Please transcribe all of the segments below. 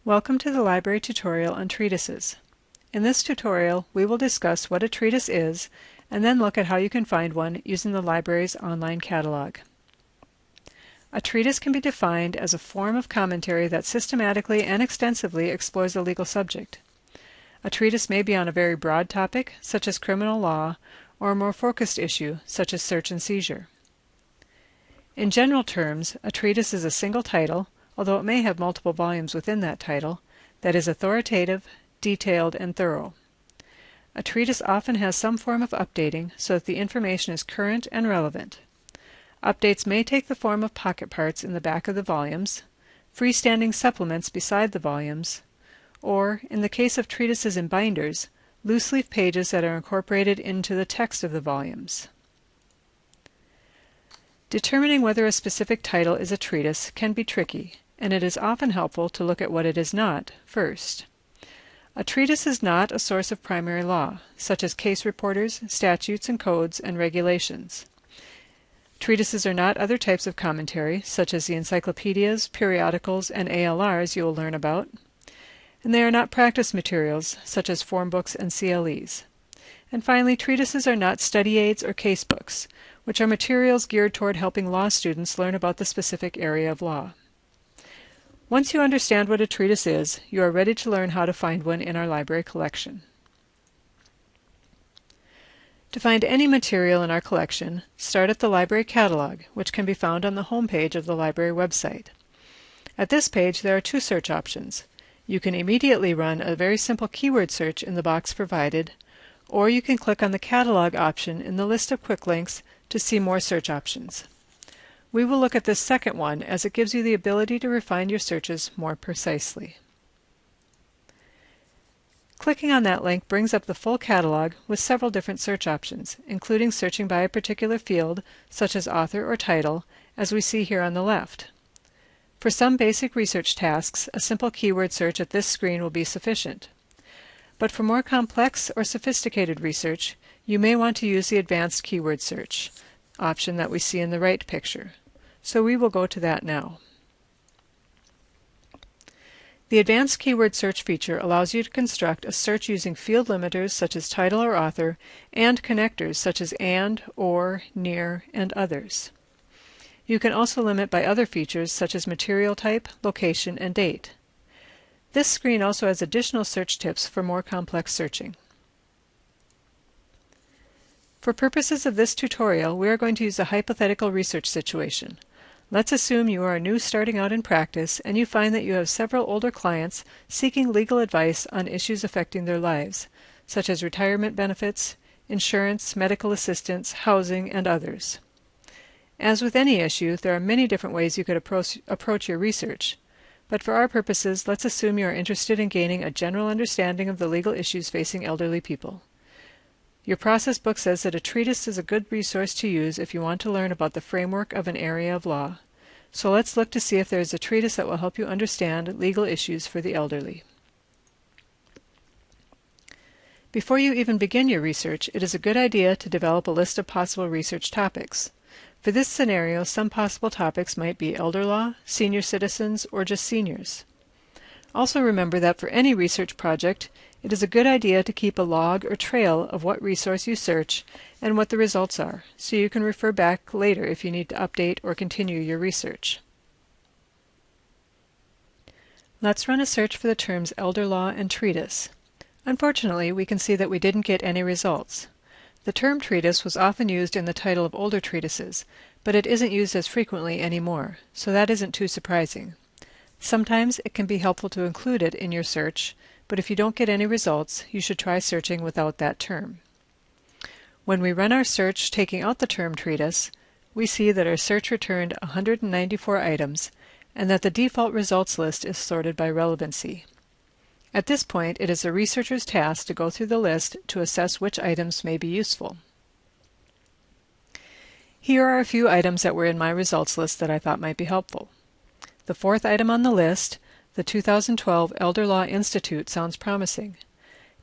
Welcome to the library tutorial on treatises. In this tutorial, we will discuss what a treatise is and then look at how you can find one using the library's online catalog. A treatise can be defined as a form of commentary that systematically and extensively explores a legal subject. A treatise may be on a very broad topic, such as criminal law, or a more focused issue, such as search and seizure. In general terms, a treatise is a single title, although it may have multiple volumes within that title, that is authoritative, detailed, and thorough. A treatise often has some form of updating so that the information is current and relevant. Updates may take the form of pocket parts in the back of the volumes, freestanding supplements beside the volumes, or, in the case of treatises in binders, loose-leaf pages that are incorporated into the text of the volumes. Determining whether a specific title is a treatise can be tricky, and it is often helpful to look at what it is not first. A treatise is not a source of primary law, such as case reporters, statutes and codes, and regulations. Treatises are not other types of commentary, such as the encyclopedias, periodicals, and ALRs you will learn about. And they are not practice materials, such as form books and CLEs. And finally, treatises are not study aids or case books, which are materials geared toward helping law students learn about the specific area of law. Once you understand what a treatise is, you are ready to learn how to find one in our library collection. To find any material in our collection, start at the library catalog, which can be found on the home page of the library website. At this page, there are two search options. You can immediately run a very simple keyword search in the box provided, or you can click on the Catalog option in the list of quick links to see more search options. We will look at this second one as it gives you the ability to refine your searches more precisely. Clicking on that link brings up the full catalog with several different search options, including searching by a particular field, such as author or title, as we see here on the left. For some basic research tasks, a simple keyword search at this screen will be sufficient. But for more complex or sophisticated research, you may want to use the advanced keyword search option that we see in the right picture. So we will go to that now. The advanced keyword search feature allows you to construct a search using field limiters such as title or author, and connectors such as and, or, near, and others. You can also limit by other features such as material type, location, and date. This screen also has additional search tips for more complex searching. For purposes of this tutorial, we are going to use a hypothetical research situation. Let's assume you are new starting out in practice and you find that you have several older clients seeking legal advice on issues affecting their lives, such as retirement benefits, insurance, medical assistance, housing, and others. As with any issue, there are many different ways you could approach your research. But for our purposes, let's assume you are interested in gaining a general understanding of the legal issues facing elderly people. Your process book says that a treatise is a good resource to use if you want to learn about the framework of an area of law. So let's look to see if there is a treatise that will help you understand legal issues for the elderly. Before you even begin your research, it is a good idea to develop a list of possible research topics. For this scenario, some possible topics might be elder law, senior citizens, or just seniors. Also remember that for any research project, it is a good idea to keep a log or trail of what resource you search and what the results are, so you can refer back later if you need to update or continue your research. Let's run a search for the terms elder law and treatise. Unfortunately, we can see that we didn't get any results. The term treatise was often used in the title of older treatises, but it isn't used as frequently anymore, so that isn't too surprising. Sometimes it can be helpful to include it in your search, but if you don't get any results, you should try searching without that term. When we run our search taking out the term treatise, we see that our search returned 194 items, and that the default results list is sorted by relevancy. At this point, it is the researcher's task to go through the list to assess which items may be useful. Here are a few items that were in my results list that I thought might be helpful. The fourth item on the list, the 2012 Elder Law Institute, sounds promising.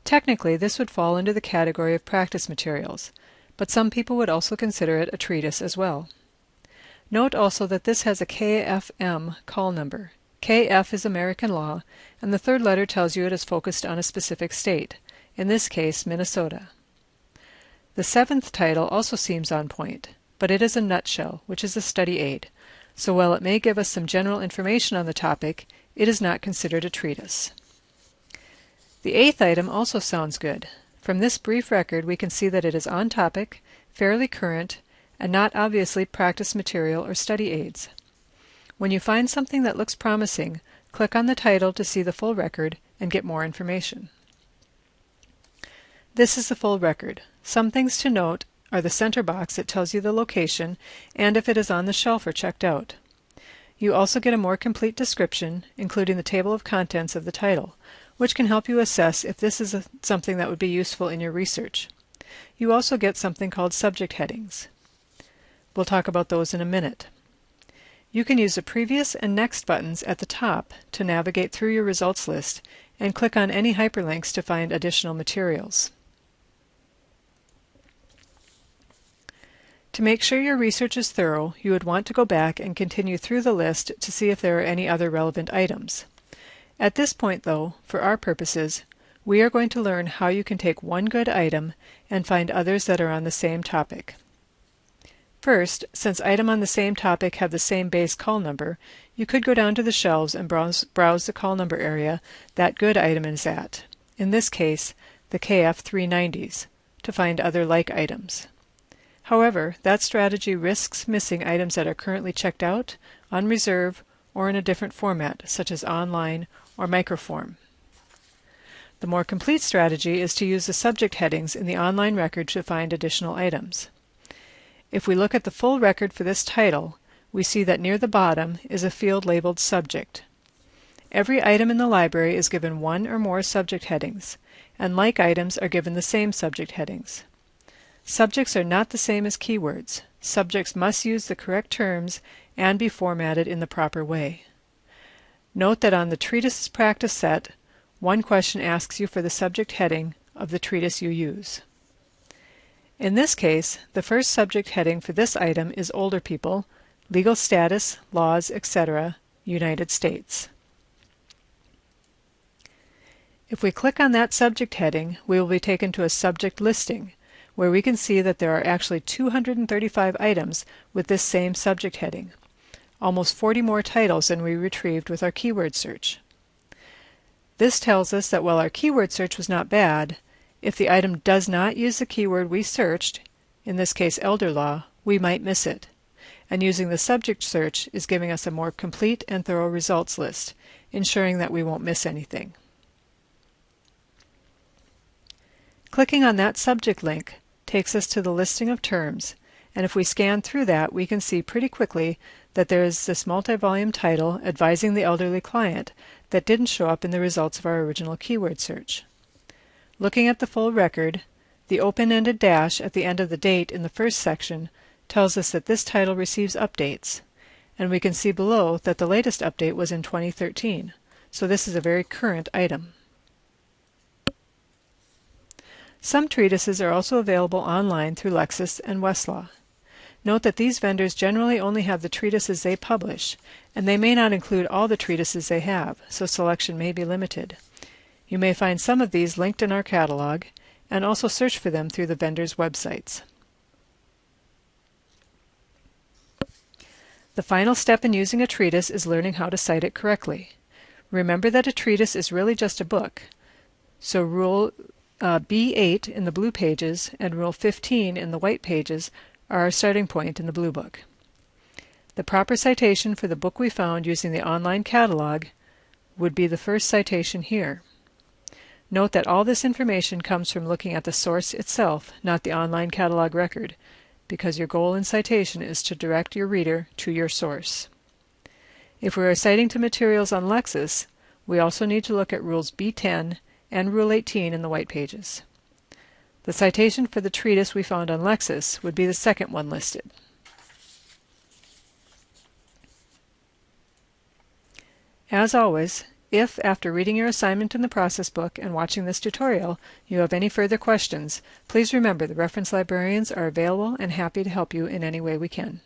Technically, this would fall into the category of practice materials, but some people would also consider it a treatise as well. Note also that this has a KFM call number. KF is American law, and the third letter tells you it is focused on a specific state, in this case Minnesota. The seventh title also seems on point, but it is a nutshell, which is a study aid, so while it may give us some general information on the topic, it is not considered a treatise. The eighth item also sounds good. From this brief record we can see that it is on topic, fairly current, and not obviously practice material or study aids. When you find something that looks promising, click on the title to see the full record and get more information. This is the full record. Some things to note are the center box that tells you the location and if it is on the shelf or checked out. You also get a more complete description, including the table of contents of the title, which can help you assess if this is something that would be useful in your research. You also get something called subject headings. We'll talk about those in a minute. You can use the previous and next buttons at the top to navigate through your results list and click on any hyperlinks to find additional materials. To make sure your research is thorough, you would want to go back and continue through the list to see if there are any other relevant items. At this point, though, for our purposes, we are going to learn how you can take one good item and find others that are on the same topic. First, since items on the same topic have the same base call number, you could go down to the shelves and browse the call number area that good item is at, in this case, the KF 390s, to find other like items. However, that strategy risks missing items that are currently checked out, on reserve, or in a different format, such as online or microform. The more complete strategy is to use the subject headings in the online record to find additional items. If we look at the full record for this title, we see that near the bottom is a field labeled Subject. Every item in the library is given one or more subject headings, and like items are given the same subject headings. Subjects are not the same as keywords. Subjects must use the correct terms and be formatted in the proper way. Note that on the Treatises practice set, one question asks you for the subject heading of the treatise you use. In this case, the first subject heading for this item is Older People, Legal Status, Laws, etc., United States. If we click on that subject heading, we will be taken to a subject listing, where we can see that there are actually 235 items with this same subject heading, almost 40 more titles than we retrieved with our keyword search. This tells us that while our keyword search was not bad, if the item does not use the keyword we searched, in this case elder law, we might miss it, and using the subject search is giving us a more complete and thorough results list, ensuring that we won't miss anything. Clicking on that subject link takes us to the listing of terms, and if we scan through that, we can see pretty quickly that there is this multi-volume title advising the elderly client that didn't show up in the results of our original keyword search. Looking at the full record, the open-ended dash at the end of the date in the first section tells us that this title receives updates, and we can see below that the latest update was in 2013, so this is a very current item. Some treatises are also available online through Lexis and Westlaw. Note that these vendors generally only have the treatises they publish, and they may not include all the treatises they have, so selection may be limited. You may find some of these linked in our catalog, and also search for them through the vendors' websites. The final step in using a treatise is learning how to cite it correctly. Remember that a treatise is really just a book, so Rule B8 in the blue pages and Rule 15 in the white pages are our starting point in the blue book. The proper citation for the book we found using the online catalog would be the first citation here. Note that all this information comes from looking at the source itself, not the online catalog record, because your goal in citation is to direct your reader to your source. If we are citing to materials on Lexis, we also need to look at Rules B10 and Rule 18 in the white pages. The citation for the treatise we found on Lexis would be the second one listed. As always, if, after reading your assignment in the process book and watching this tutorial, you have any further questions, please remember the reference librarians are available and happy to help you in any way we can.